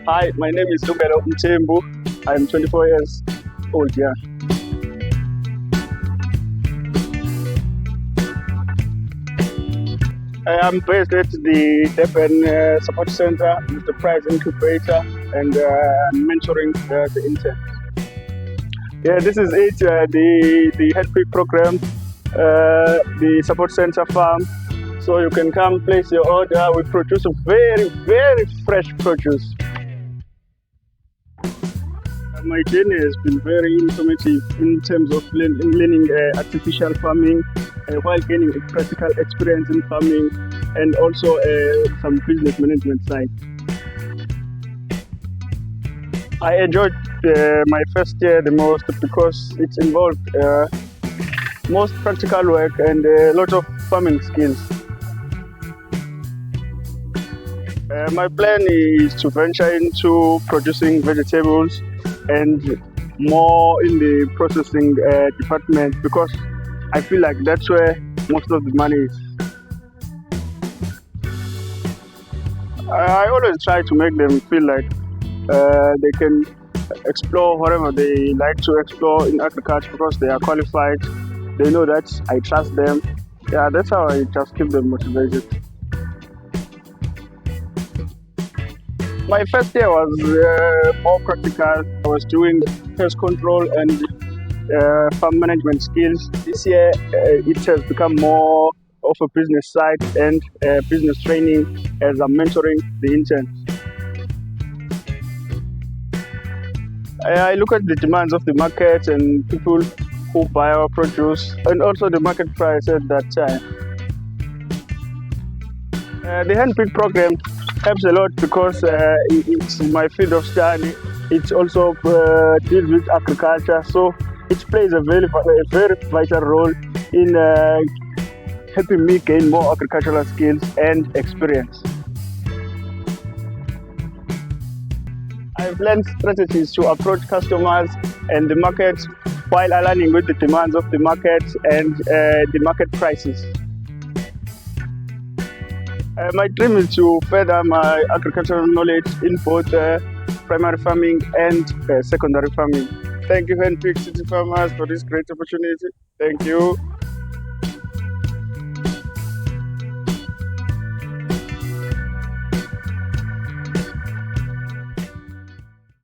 Hi, my name is Mthembu. I'm 24 years old, yeah. I am based at the Durban Support Center with the Agri-Incubator and mentoring the interns. Yeah, this is it, the HandPicked program, the support center farm. So you can come place your order. We produce very, very fresh produce. My journey has been very informative in terms of learning artificial farming while gaining a practical experience in farming and also some business management side. I enjoyed my first year the most because it involved most practical work and a lot of farming skills. My plan is to venture into producing vegetables and more in the processing department because I feel like that's where most of the money is. I always try to make them feel like they can explore whatever they like to explore in agriculture because they are qualified. They know that I trust them. Yeah, that's how I just keep them motivated. My first year was more practical. I was doing pest control and farm management skills. This year it has become more of a business side and business training as I'm mentoring the interns. I look at the demands of the market and people who buy our produce and also the market price at that time. The HandPicked program helps a lot because it's my field of study. It also deals with agriculture, so it plays a very vital role in helping me gain more agricultural skills and experience. I've learned strategies to approach customers and the market while aligning with the demands of the market and the market prices. My dream is to further my agricultural knowledge in both primary farming and secondary farming. Thank you, HandPicked City Farmers, for this great opportunity. Thank you.